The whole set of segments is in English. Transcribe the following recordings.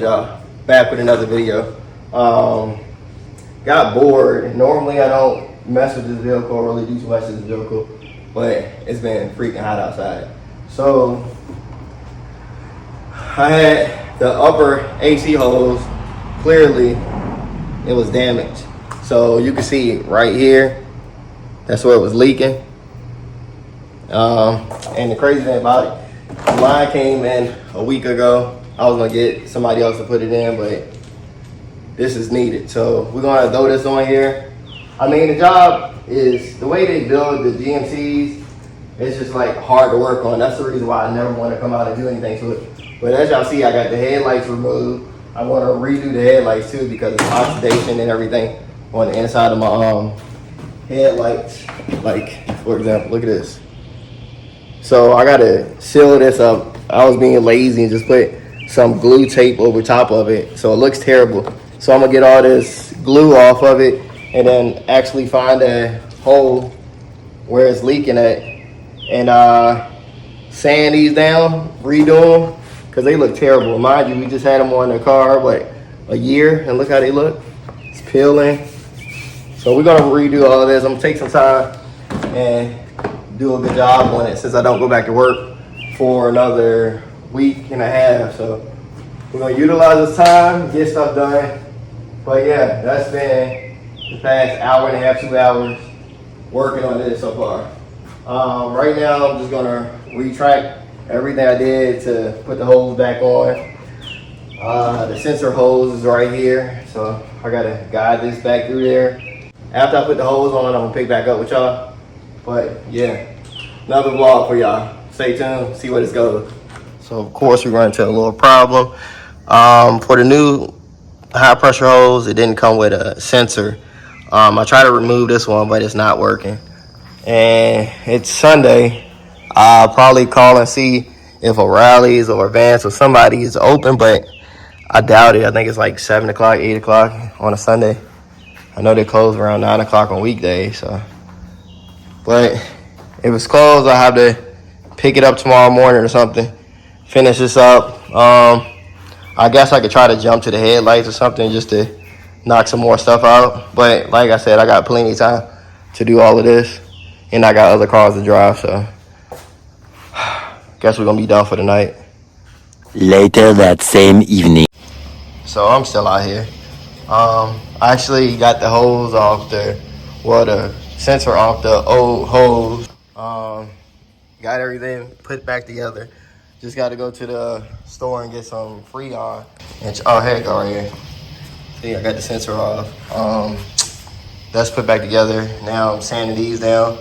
y'all? Back with another video. Got bored. Normally I don't mess with this vehicle or really do too much to this vehicle, but it's been freaking hot outside. So I had the upper AC hose, clearly it was damaged. So you can see right here, that's where it was leaking. And the crazy thing about it, the line came in a week ago. I was gonna get somebody else to put it in, but this is needed. So we're gonna throw this on here. I mean, the job is, the way they build the GMCs, it's just like hard to work on. That's the reason why I never want to come out and do anything to it. But as y'all see, I got the headlights removed. I want to redo the headlights too because of oxidation and everything on the inside of my headlights. Like, for example, look at this. So I gotta seal this up. I was being lazy and just put some glue tape over top of it, so it looks terrible. So I'm gonna get all this glue off of it and then actually find a hole where it's leaking at and sand these down, redo them, because they look terrible. Mind you, we just had them on the car, what, a year, and look how they look. It's peeling. So we're gonna redo all of this. I'm gonna take some time and do a good job on it since I don't go back to work for another week and a half. So we're gonna utilize this time, get stuff done. But yeah, that's been the past hour and a half, 2 hours working on this so far. Right now, I'm just gonna retract everything I did to put the hose back on. The sensor hose is right here, so I gotta guide this back through there. After I put the hose on, I'm gonna pick back up with y'all. But yeah, another vlog for y'all. Stay tuned, see where this goes. So of course we run into a little problem. For the new high pressure hose, it didn't come with a sensor. I tried to remove this one, but it's not working. And it's Sunday. I'll probably call and see if O'Reilly's or Vance or somebody is open, but I doubt it. I think it's like 7 o'clock, 8 o'clock on a Sunday. I know they close around 9 o'clock on weekdays, so. But if it's closed, I'll have to pick it up tomorrow morning or something. Finish this up. I guess I could try to jump to the headlights or something just to knock some more stuff out. But like I said, I got plenty of time to do all of this. And I got other cars to drive, so guess we're gonna be done for the night. Later that same evening. So I'm still out here. I actually got the hose off the sensor off the old hose. Got everything put back together. Just got to go to the store and get some Freon. Oh, here it go right here. See, I got the sensor off. That's put back together. Now I'm sanding these down.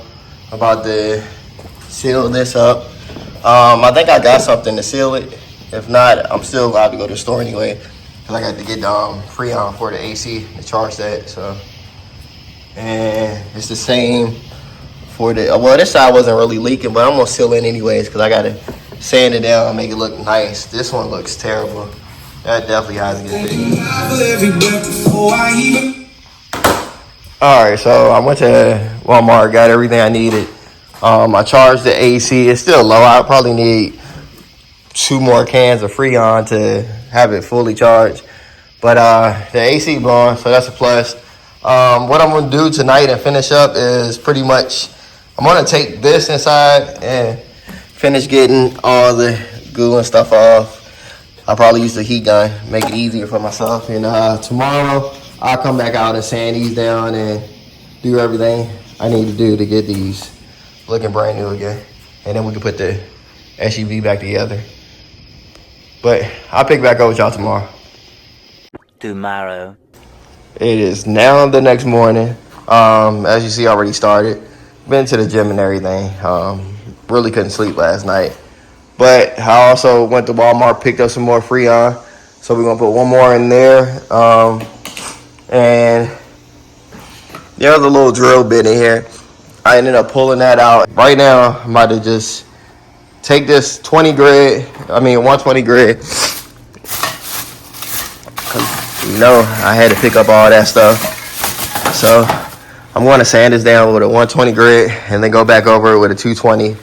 I'm about to seal this up. I think I got something to seal it. If not, I'm still allowed to go to the store anyway. Cause I got to get Freon for the AC to charge that. So, and it's the same for the. Well, this side wasn't really leaking, but I'm gonna seal it anyways because I gotta sand it down and make it look nice. This one looks terrible. That definitely has to get fixed. Alright, so I went to Walmart, got everything I needed. I charged the AC. It's still low. I probably need 2 more cans of Freon to have it fully charged. But the AC blowing, so that's a plus. What I'm going to do tonight and finish up is pretty much, I'm going to take this inside and finish getting all the glue and stuff off. I'll probably use the heat gun, make it easier for myself. And tomorrow, I'll come back out and sand these down and do everything I need to do to get these looking brand new again. And then we can put the SUV back together. But I'll pick back up with y'all tomorrow. Tomorrow. It is now the next morning. As you see, I already started. Been to the gym and everything. Really couldn't sleep last night. But I also went to Walmart, picked up some more Freon. So we're going to put one more in there. And there was a little drill bit in here. I ended up pulling that out. Right now, I'm about to just take this 120 grit. You know, I had to pick up all that stuff. So I'm going to sand this down with a 120 grit and then go back over it with a 220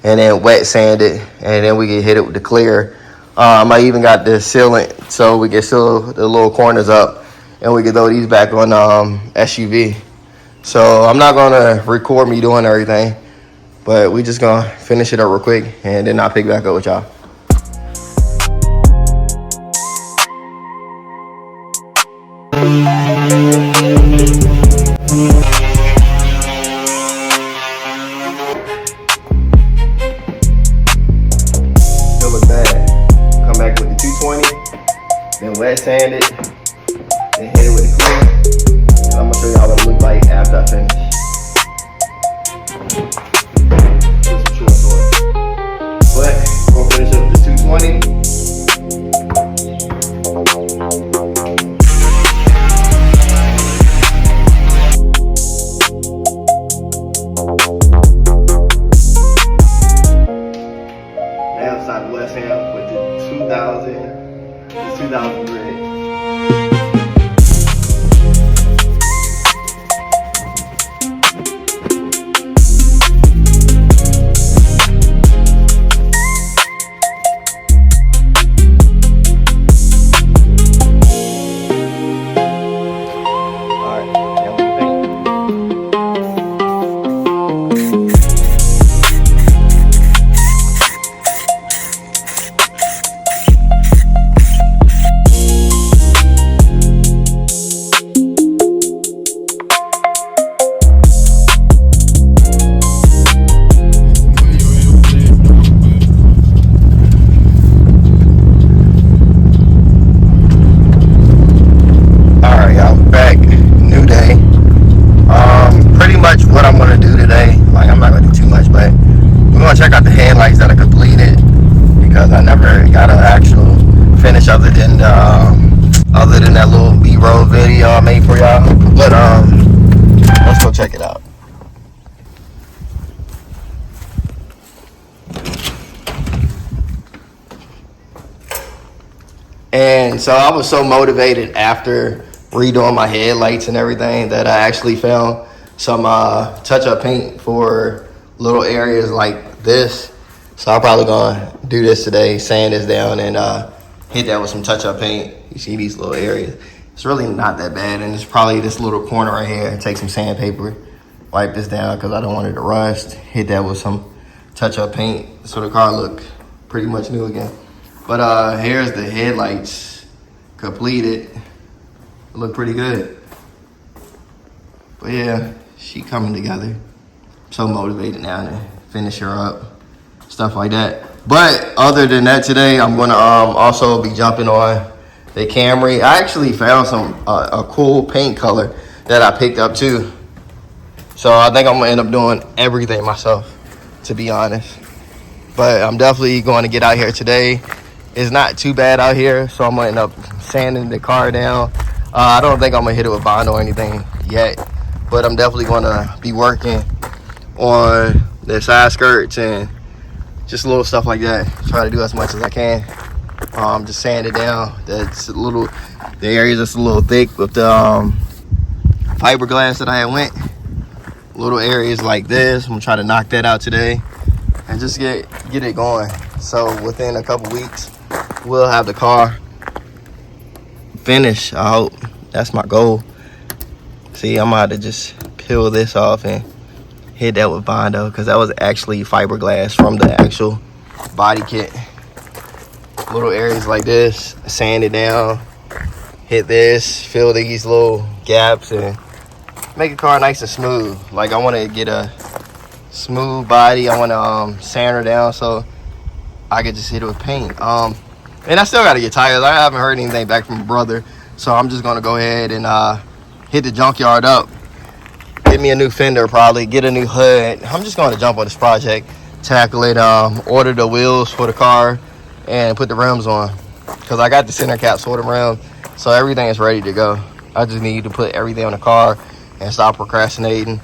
and then wet sand it. And then we can hit it with the clear. I even got this sealant so we can seal the little corners up, and we can throw these back on SUV. So I'm not gonna record me doing everything, but we just gonna finish it up real quick, and then I'll pick back up with y'all. Still look bad. Come back with the 220, then wet sand it, then hit it with the clear. I'm gonna show y'all what it look like after I finish. But we're gonna finish up the 220. Now it's time to wet sand with the 2000 grid. Check out the headlights that are completed, because I never got an actual finish other than that little B-roll video I made for y'all. But let's go check it out. And so I was so motivated after redoing my headlights and everything that I actually found some touch-up paint for little areas like this. So I'm probably gonna do this today, sand this down, and hit that with some touch-up paint. You see these little areas. It's really not that bad, and it's probably this little corner right here. Take some sandpaper, wipe this down because I don't want it to rust. Hit that with some touch-up paint so the car look pretty much new again. But here's the headlights completed. Look pretty good. But yeah, she coming together. So motivated now to finish her up, stuff like that. But other than that, today I'm gonna also be jumping on the Camry. I actually found a cool paint color that I picked up too. So I think I'm gonna end up doing everything myself, to be honest. But I'm definitely going to get out here today. It's not too bad out here, so I'm gonna end up sanding the car down. I don't think I'm gonna hit it with Bondo or anything yet, but I'm definitely gonna be working on the side skirts and just little stuff like that. Try to do as much as I can. Just sand it down. The areas that's a little thick with the fiberglass that I had went. Little areas like this, I'm gonna try to knock that out today and just get it going. So within a couple weeks, we'll have the car finished. I hope that's my goal. See, I'm about to just peel this off and hit that with Bondo, because that was actually fiberglass from the actual body kit. Little areas like this, sand it down, hit this, fill these little gaps, and make the car nice and smooth. Like, I want to get a smooth body. I want to sand her down so I could just hit it with paint. And I still got to get tires. I haven't heard anything back from my brother, so I'm just going to go ahead and hit the junkyard up. Get me a new fender, probably get a new hood. I'm just going to jump on this project, tackle it, order the wheels for the car, and put the rims on, because I got the center caps for the rim, so everything is ready to go. I just need to put everything on the car and stop procrastinating.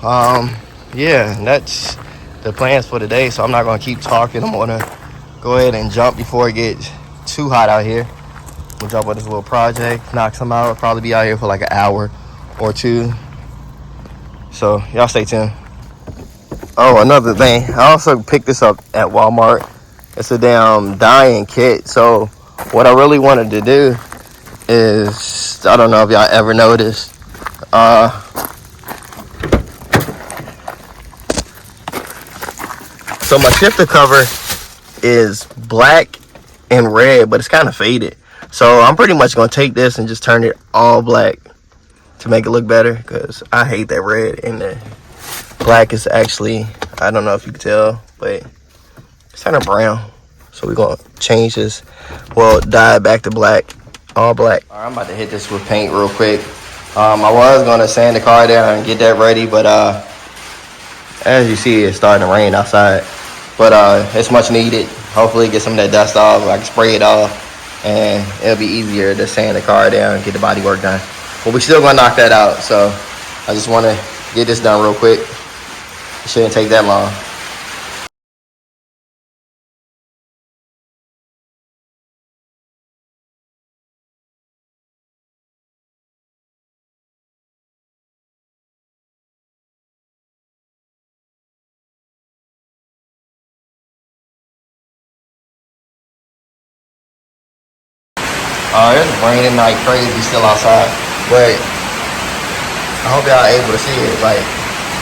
Yeah, that's the plans for today, so I'm not going to keep talking. I'm going to go ahead and jump before it gets too hot out here. We'll jump on this little project, knock some out. I'll probably be out here for like an hour or two. So y'all stay tuned. Oh, another thing, I also picked this up at Walmart. It's a damn dying kit. So what I really wanted to do is, I don't know if y'all ever noticed, so my shifter cover is black and red, but it's kind of faded. So I'm pretty much gonna take this and just turn it all black to make it look better, because I hate that red, and the black is actually, I don't know if you can tell, but it's kind of brown. So we're gonna change this, well, dye it back to black, all black. All right, I'm about to hit this with paint real quick. I was gonna sand the car down and get that ready, but as you see, it's starting to rain outside. But it's much needed. Hopefully get some of that dust off. I can spray it off, and it'll be easier to sand the car down and get the body work done. But we still gonna knock that out. So I just wanna get this done real quick. It shouldn't take that long. It's raining like crazy still outside, but I hope y'all able to see it. Like,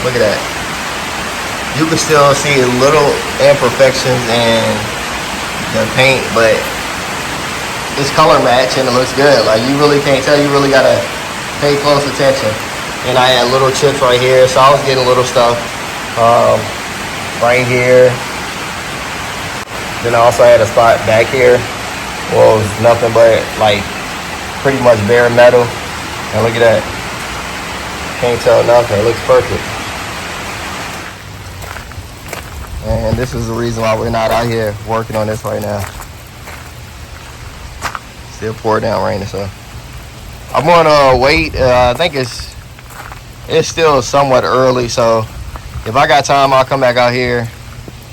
look at that. You can still see little imperfections in the paint, but it's color match and it looks good. Like, you really can't tell. You really gotta pay close attention. And I had little chips right here, so I was getting little stuff right here. Then I also had a spot back here. Well, it was nothing but like pretty much bare metal. And look at that. Can't tell nothing. It looks perfect. And this is the reason why we're not out here working on this right now. Still pouring down rain, so I'm gonna wait. I think it's still somewhat early, so if I got time, I'll come back out here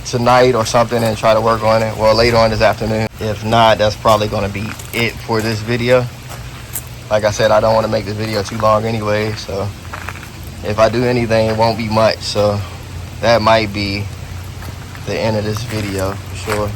tonight or something and try to work on it. Well, later on this afternoon. If not, that's probably gonna be it for this video. Like I said, I don't want to make this video too long anyway, so if I do anything, it won't be much. So that might be the end of this video for sure.